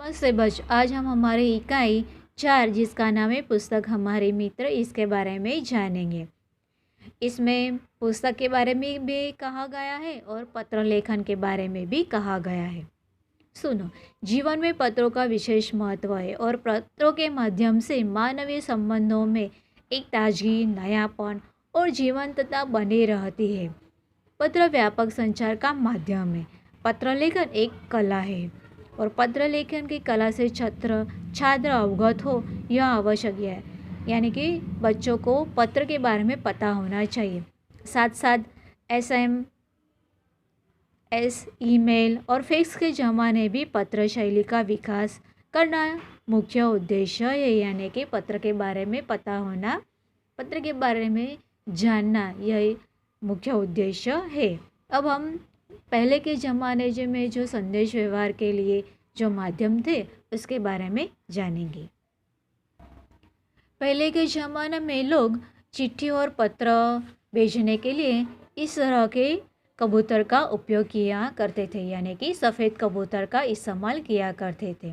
नमस्ते बच्चों, आज हम हमारी इकाई 4 जिसका नाम है पुस्तक हमारे मित्र, इसके बारे में जानेंगे। इसमें पुस्तक के बारे में भी कहा गया है और पत्र लेखन के बारे में भी कहा गया है। सुनो, जीवन में पत्रों का विशेष महत्व है और पत्रों के माध्यम से मानवीय संबंधों में एक ताजगी, नयापन और जीवंतता बनी रहती है। पत्र व्यापक संचार का माध्यम है। पत्र लेखन एक कला है और पत्र लेखन की कला से छात्र अवगत हो, यह आवश्यक है। यानी कि बच्चों को पत्र के बारे में पता होना चाहिए। साथ साथ SMS, ईमेल और फैक्स के ज़माने भी पत्र शैली का विकास करना मुख्य उद्देश्य है। यानी कि पत्र के बारे में पता होना, पत्र के बारे में जानना, यह मुख्य उद्देश्य है। अब हम पहले के ज़माने में जो संदेश व्यवहार के लिए जो माध्यम थे उसके बारे में जानेंगे। पहले के ज़माने में लोग चिट्ठी और पत्र भेजने के लिए इस तरह के कबूतर का उपयोग किया करते थे, यानी कि सफ़ेद कबूतर का इस्तेमाल किया करते थे।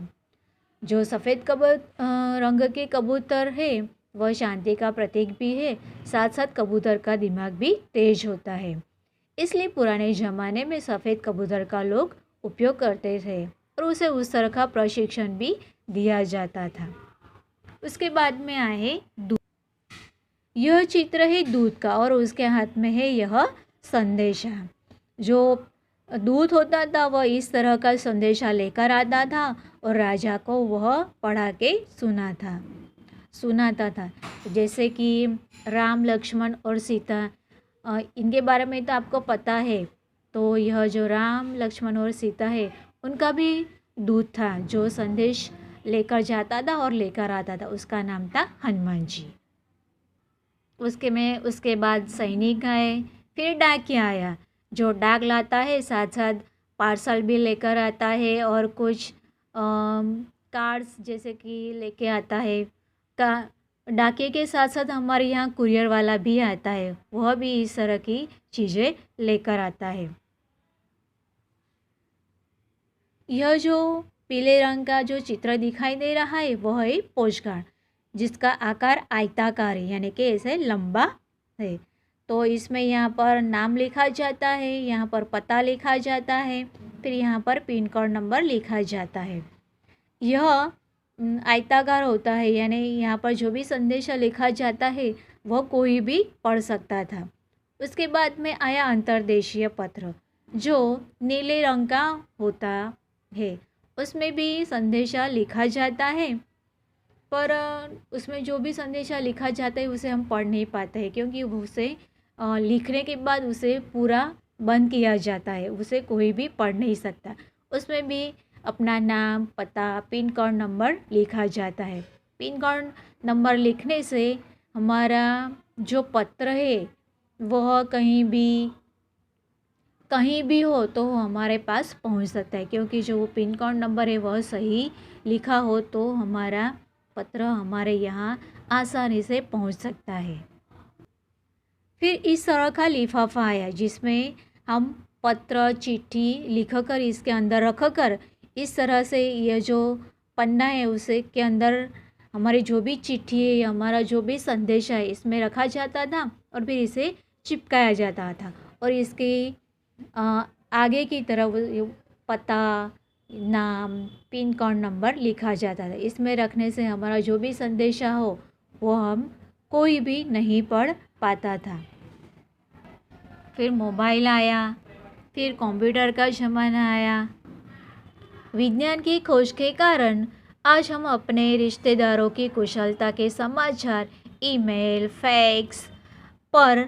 जो सफ़ेद रंग के कबूतर है वह शांति का प्रतीक भी है। साथ साथ कबूतर का दिमाग भी तेज होता है, इसलिए पुराने ज़माने में सफ़ेद कबूतर का लोग उपयोग करते थे और उसे उस तरह का प्रशिक्षण भी दिया जाता था। उसके बाद में आए दूध। यह चित्र है दूध का और उसके हाथ में है यह संदेशा। जो दूध होता था वह इस तरह का संदेशा लेकर आता था और राजा को वह पढ़ा के सुनाता था। जैसे कि राम, लक्ष्मण और सीता, इनके बारे में तो आपको पता है। तो यह जो राम, लक्ष्मण और सीता है उनका भी दूत था जो संदेश लेकर जाता था और लेकर आता था, उसका नाम था हनुमान जी। उसके बाद सैनिक आए, फिर डाकिया आया जो डाक लाता है, साथ साथ पार्सल भी लेकर आता है और कुछ कार्ड्स जैसे कि लेके आता है। डाकिये के साथ साथ हमारे यहाँ कुरियर वाला भी आता है, वह भी इस तरह की चीज़ें लेकर आता है। यह जो पीले रंग का जो चित्र दिखाई दे रहा है वह है पोस्टकार्ड, जिसका आकार आयताकार है, यानी कि ऐसे लंबा है। तो इसमें यहाँ पर नाम लिखा जाता है, यहाँ पर पता लिखा जाता है, फिर यहाँ पर पिन कोड नंबर लिखा जाता है। यह आयताकार होता है, यानी यहाँ पर जो भी संदेशा लिखा जाता है वह कोई भी पढ़ सकता था। उसके बाद में आया अंतर्देशीय पत्र जो नीले रंग का होता है। उसमें भी संदेशा लिखा जाता है, पर उसमें जो भी संदेशा लिखा जाता है उसे हम पढ़ नहीं पाते हैं, क्योंकि उसे लिखने के बाद उसे पूरा बंद किया जाता है, उसे कोई भी पढ़ नहीं सकता। उसमें भी अपना नाम, पता, पिन कोड नंबर लिखा जाता है। पिन कोड नंबर लिखने से हमारा जो पत्र है वह कहीं भी हो तो हमारे पास पहुंच सकता है, क्योंकि जो पिन कोड नंबर है वह सही लिखा हो तो हमारा पत्र हमारे यहाँ आसानी से पहुंच सकता है। फिर इस तरह का लिफाफा आया जिसमें हम पत्र, चिट्ठी लिखकर इसके अंदर रखकर इस तरह से यह जो पन्ना है उसे के अंदर हमारी जो भी चिट्ठी है, हमारा जो भी संदेश है इसमें रखा जाता था और फिर इसे चिपकाया जाता था और इसके आगे की तरफ पता, नाम, पिन कोड नंबर लिखा जाता था। इसमें रखने से हमारा जो भी संदेशा हो वो हम कोई भी नहीं पढ़ पाता था। फिर मोबाइल आया, फिर कंप्यूटर का ज़माना आया। विज्ञान की खोज के कारण आज हम अपने रिश्तेदारों की कुशलता के समाचार ईमेल, फैक्स पर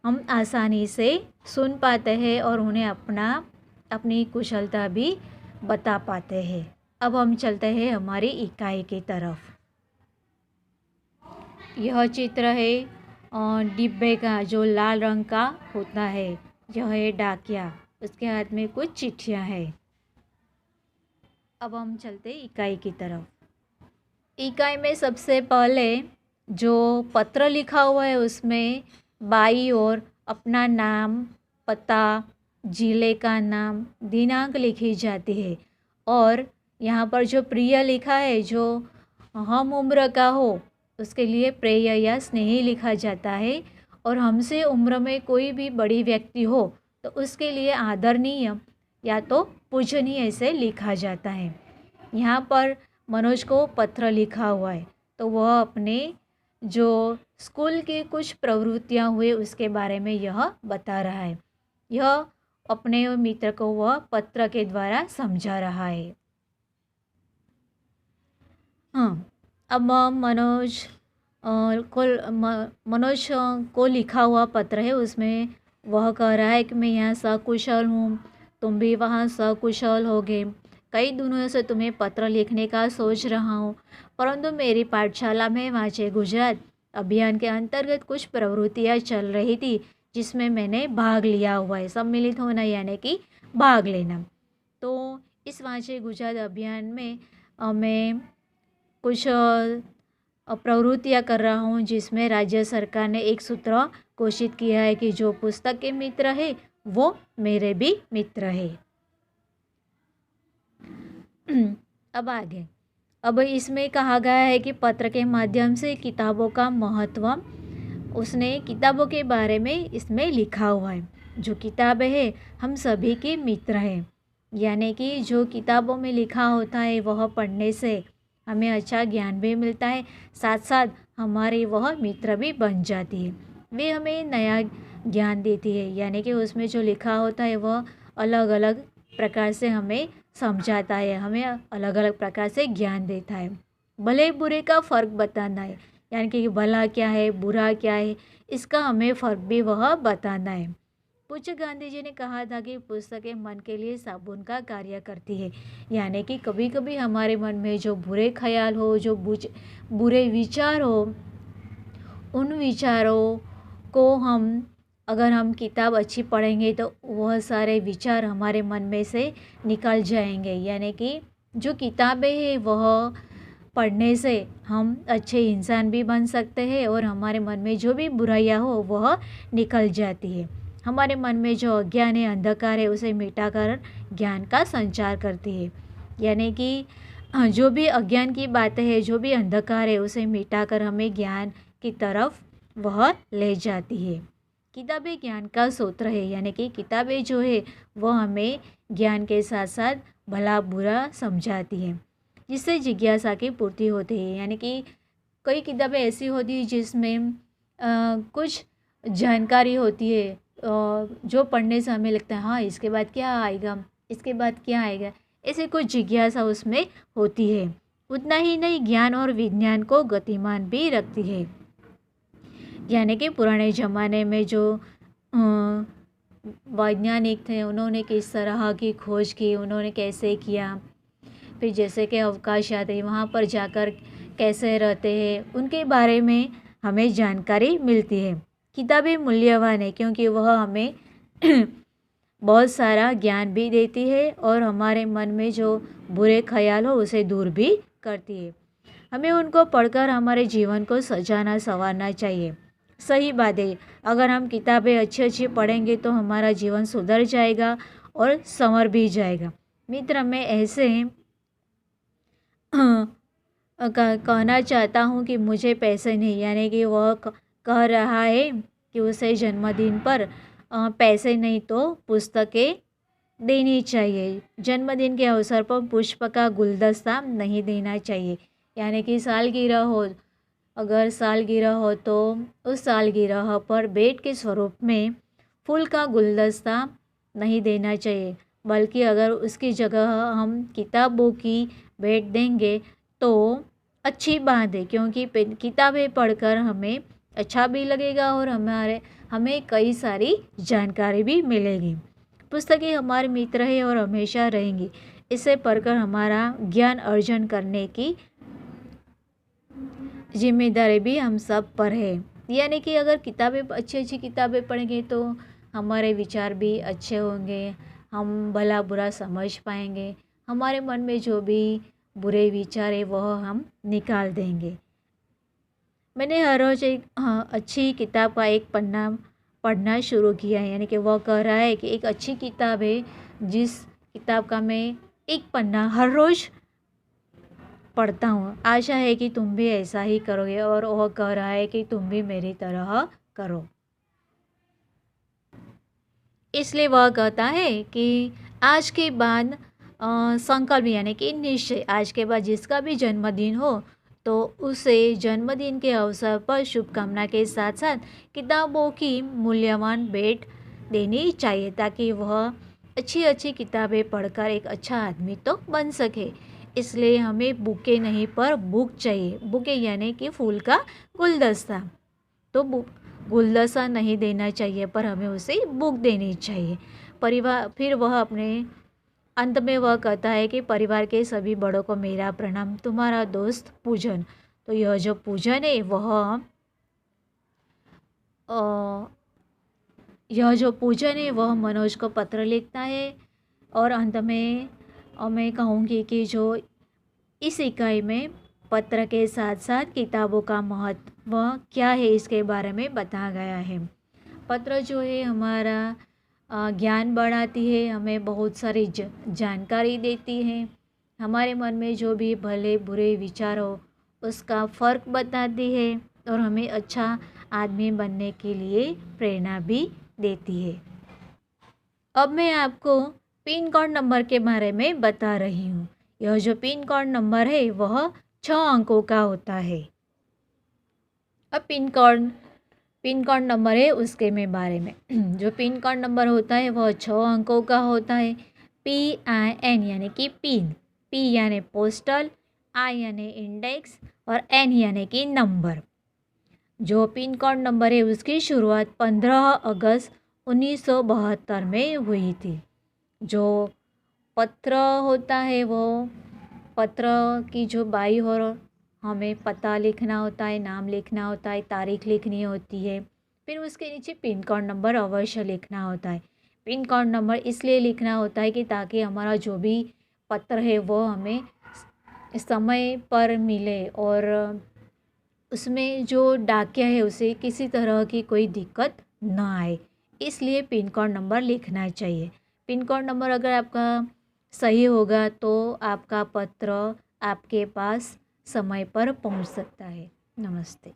हम आसानी से सुन पाते हैं और उन्हें अपनी कुशलता भी बता पाते हैं। अब हम चलते हैं हमारी इकाई की तरफ। यह चित्र है डिब्बे का जो लाल रंग का होता है, यह है डाकिया, उसके हाथ में कुछ चिट्ठियाँ हैं। अब हम चलते इकाई की तरफ। इकाई में सबसे पहले जो पत्र लिखा हुआ है उसमें बाईं ओर अपना नाम, पता, जिले का नाम, दिनांक लिखी जाती है और यहाँ पर जो प्रिय लिखा है, जो हम उम्र का हो उसके लिए प्रेय या स्नेही लिखा जाता है, और हमसे उम्र में कोई भी बड़ी व्यक्ति हो तो उसके लिए आदरणीय या तो पूजनीय ऐसे लिखा जाता है। यहाँ पर मनोज को पत्र लिखा हुआ है, तो वह अपने जो स्कूल की कुछ प्रवृत्तियाँ हुए उसके बारे में यह बता रहा है। यह अपने मित्र को वह पत्र के द्वारा समझा रहा है। हाँ, अब मनोज को लिखा हुआ पत्र है, उसमें वह कह रहा है कि मैं यहाँ सकुशल हूँ, तुम भी वहाँ सकुशल होगे। कई दिनों से तुम्हें पत्र लिखने का सोच रहा हूँ, परंतु मेरी पाठशाला में वांचे गुजरात अभियान के अंतर्गत कुछ प्रवृत्तियाँ चल रही थी जिसमें मैंने भाग लिया हुआ है। सम्मिलित होना यानी कि भाग लेना। तो इस वांचे गुजरात अभियान में मैं कुछ प्रवृत्तियाँ कर रहा हूँ जिसमें राज्य सरकार ने एक सूत्र घोषित किया है कि जो पुस्तक के मित्र है वो मेरे भी मित्र है। अब आगे, अब इसमें कहा गया है कि पत्र के माध्यम से किताबों का महत्व, उसने किताबों के बारे में इसमें लिखा हुआ है। जो किताबें हैं हम सभी के मित्र हैं, यानी कि जो किताबों में लिखा होता है वह पढ़ने से हमें अच्छा ज्ञान भी मिलता है, साथ साथ हमारी वह मित्र भी बन जाती है। वे हमें नया ज्ञान देती है, यानी कि उसमें जो लिखा होता है वह अलग अलग प्रकार से हमें समझाता है, हमें अलग अलग प्रकार से ज्ञान देता है। भले बुरे का फ़र्क बताना है, यानी कि भला क्या है बुरा क्या है इसका हमें फ़र्क भी वह बताना है। पूज्य गांधी जी ने कहा था कि पुस्तकें मन के लिए साबुन का कार्य करती है, यानी कि कभी कभी हमारे मन में जो बुरे ख्याल हो, जो बुरे विचार हो, उन विचारों को अगर हम किताब अच्छी पढ़ेंगे तो वह सारे विचार हमारे मन में से निकल जाएंगे। यानी कि जो किताबें हैं वह पढ़ने से हम अच्छे इंसान भी बन सकते हैं और हमारे मन में जो भी बुराइयां हो वह निकल जाती है। हमारे मन में जो अज्ञान है, अंधकार है, उसे मिटाकर ज्ञान का संचार करती है। यानी कि जो भी अज्ञान की बातें हैं, जो भी अंधकार है, उसे मिटाकर हमें ज्ञान की तरफ वह ले जाती है। किताबें ज्ञान का सूत्र है, यानी कि किताबें जो है वह हमें ज्ञान के साथ साथ भला बुरा समझाती है, जिससे जिज्ञासा की पूर्ति होती है। यानी कि कई किताबें ऐसी होती है जिसमें कुछ जानकारी होती है जो पढ़ने से हमें लगता है हाँ इसके बाद क्या आएगा, इसके बाद क्या आएगा, ऐसे कुछ जिज्ञासा उसमें होती है। उतना ही नहीं, ज्ञान और विज्ञान को गतिमान भी रखती है। यानी कि पुराने ज़माने में जो वैज्ञानिक थे उन्होंने किस तरह की खोज की, उन्होंने कैसे किया, फिर जैसे कि अवकाश यात्री वहाँ पर जाकर कैसे रहते हैं, उनके बारे में हमें जानकारी मिलती है। किताबें मूल्यवान है क्योंकि वह हमें बहुत सारा ज्ञान भी देती है और हमारे मन में जो बुरे ख्याल हो उसे दूर भी करती है। हमें उनको पढ़कर हमारे जीवन को सजाना संवारना चाहिए। सही बात है, अगर हम किताबें अच्छी अच्छी पढ़ेंगे तो हमारा जीवन सुधर जाएगा और संवर भी जाएगा। मित्र, मैं ऐसे कहना चाहता हूँ कि मुझे पैसे नहीं, यानी कि वह कह रहा है कि उसे जन्मदिन पर पैसे नहीं तो पुस्तकें देनी चाहिए। जन्मदिन के अवसर पर पुष्प का गुलदस्ता नहीं देना चाहिए, यानी कि सालगिरह हो, अगर सालगिरह हो तो उस सालगिरह पर भेंट के स्वरूप में फूल का गुलदस्ता नहीं देना चाहिए, बल्कि अगर उसकी जगह हम किताबों की भेंट देंगे तो अच्छी बात है, क्योंकि किताबें पढ़कर हमें अच्छा भी लगेगा और हमें कई सारी जानकारी भी मिलेगी। पुस्तकें हमारे मित्र है और हमेशा रहेंगी। इसे पढ़कर हमारा ज्ञान अर्जन करने की जिम्मेदारी भी हम सब पर है। यानी कि अगर किताबें अच्छी अच्छी किताबें पढ़ेंगे तो हमारे विचार भी अच्छे होंगे, हम भला बुरा समझ पाएंगे, हमारे मन में जो भी बुरे विचार है वह हम निकाल देंगे। मैंने हर रोज़ एक अच्छी किताब का एक पन्ना पढ़ना शुरू किया है, यानी कि वह कह रहा है कि एक अच्छी किताब है जिस किताब का मैं एक पन्ना हर रोज़ पढ़ता हूँ। आशा है कि तुम भी ऐसा ही करोगे और वह कह रहा है कि तुम भी मेरी तरह करो। इसलिए वह कहता है कि आज के बाद संकल्प यानी कि निश्चय, आज के बाद जिसका भी जन्मदिन हो तो उसे जन्मदिन के अवसर पर शुभकामना के साथ साथ किताबों की मूल्यवान भेंट देनी चाहिए, ताकि वह अच्छी अच्छी किताबें पढ़कर एक अच्छा आदमी तो बन सके। इसलिए हमें बुके नहीं पर बुक चाहिए। बुके यानी कि फूल का गुलदस्ता। तो गुलदस्ता नहीं देना चाहिए पर हमें उसे बुक देनी चाहिए। परिवार फिर वह अपने अंत में वह कहता है कि परिवार के सभी बड़ों को मेरा प्रणाम, तुम्हारा दोस्त पूजन। तो यह जो पूजन है वह मनोज को पत्र लिखता है। और अंत में मैं कहूँगी कि जो इस इकाई में पत्र के साथ साथ किताबों का महत्व क्या है इसके बारे में बताया गया है। पत्र जो है हमारा ज्ञान बढ़ाती है, हमें बहुत सारी जानकारी देती है, हमारे मन में जो भी भले बुरे विचार हो उसका फ़र्क बताती है और हमें अच्छा आदमी बनने के लिए प्रेरणा भी देती है। अब मैं आपको पिन कोड नंबर के बारे में बता रही हूँ। यह जो पिन कोड नंबर है वह 6 अंकों का होता है। अब पिन कोड नंबर है उसके में बारे में जो पिन कोड नंबर होता है वह 6 अंकों का होता है। PIN यानी कि पिन, P यानी पोस्टल, I यानी इंडेक्स और N यानी कि नंबर। जो पिन कोड नंबर है उसकी शुरुआत 15 अगस्त 1972 में हुई थी। जो पत्र होता है वो पत्र की जो बाई और हमें पता लिखना होता है, नाम लिखना होता है, तारीख लिखनी होती है, फिर उसके नीचे पिन कोड नंबर अवश्य लिखना होता है। पिन कोड नंबर इसलिए लिखना होता है कि ताकि हमारा जो भी पत्र है वो हमें समय पर मिले और उसमें जो डाकिया है उसे किसी तरह की कोई दिक्कत ना आए, इसलिए पिन कोड नंबर लिखना चाहिए। पिन कोड नंबर अगर आपका सही होगा तो आपका पत्र आपके पास समय पर पहुंच सकता है। नमस्ते।